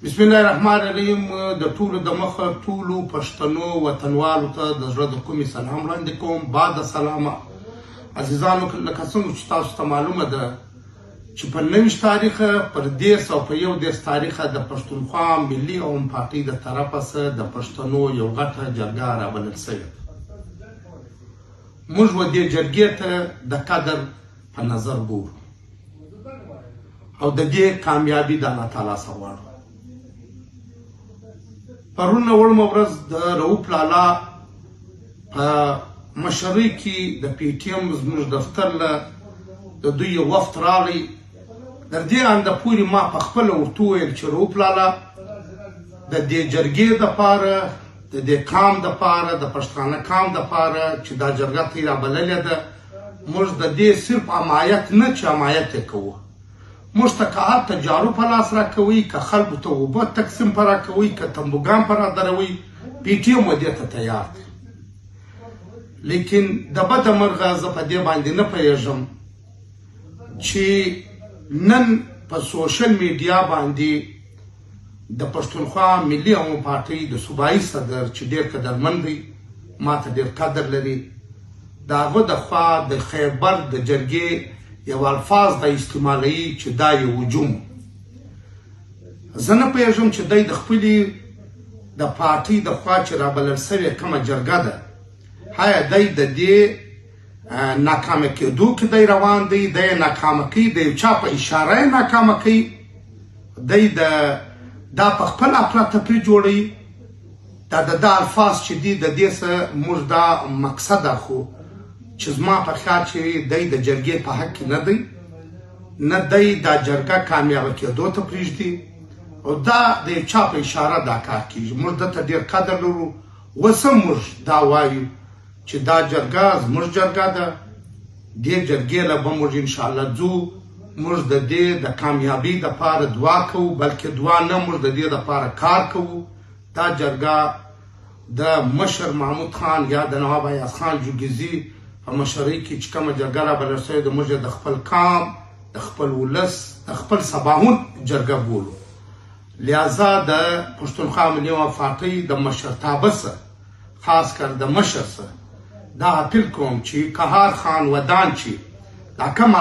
بسم الله الرحمن الرحیم. د ټولو د مخه ټولو پښتنو وطنوالو ته د زړه د کومې سلام وړاندې کوم. بعد سلامه عزیزانو، لکه څنګه چې تاسو ته معلومه ده چې په 29 تاریخه پر 10 او په 11 تاریخه د پښتونخوا ملي عوام پارټۍ د طرفه څخه د پښتنو یو غټه جرګه رابلل شوې. موږ و دې جرګې ته د قدر په نظر ګورو او د دې کامیابي د الله تعالی څخه غواړو. پرون وړمه ورځ د رؤوف لالا په مشرۍ کې د پی ټي ایم زموږ دفتر له د دوی یو وفد راغی. تر دې انده پورې ما په خپله ورته وویل چې رؤوف لالا د دې جرګې دپاره، د دې قام دپاره، د پښتانه قام دپاره چې دا جرګه ته یې رابللې ده، موږ د دې صرف حمایت نه چې حمایت یې کوو، موږ ته که هلته جارو په لاس راکوئ، که خلکو ته اوبه تقسیم په راکوئ، که تنبوګان په رادروئ، پی ټي ایم دې ته تیار دی. لیکن د بده مرغه زه په دې باندې نه پوهېږم چې نن په سوشل میډیا باندې د پښتونخوا ملي عوام پارټۍ د صوبایي صدر چې ډېر قدرمن دی، ما ته ډېر قدر لري، د هغه د خوا د خیبر د جرګې یو الفاظ د استعمالوي چې دا یو هجوم. زه نه پوهېږم چې دی د خپلې د پارټۍ د خوا چې رابلل سوې کومه جرګه ده، آیا دی د دې ناکامه کېدو کې دی روان دی، دی یې ناکامه کوي، د یو چا په اشاره یې ناکامه کوي، دی دا په خپل افراطفري جوړوي. دا د ده الفاظ چې دي د دې څه موږ دا مقصد اخلو چې زما په خیال چې دی د جرګې په حق کې نه دی، نه دی دا جرګه کامیابه کېدو ته پرېږدي او دا د یو چا په اشاره دا کار کېږي. موږ ده ته ډېر قدر لرو. اوس هم موږ دا وایو چې دا جرګه زموږ جرګه ده، دې جرګې له به موږ انشاءالله ځو. موږ د دې د کامیابۍ دپاره دعا کوو، بلکې دعا نه، موږ د دې دپاره کار کوو. دا جرګه د مشر محمود خان یا د نواب ایاز خان جوګیزي په مشرۍ کې چې کومه جرګه رابلل شوې ده، موږ د خپل قام، د خپل ولس، د خپل سباهون جرګه بولو. لہذا د پښتونخوا ملي عوام پارټۍ د مشرتابه څخه، خاص کر د مشر څخه دا اپیل کوم چې قهار خان ودان چې دا کوم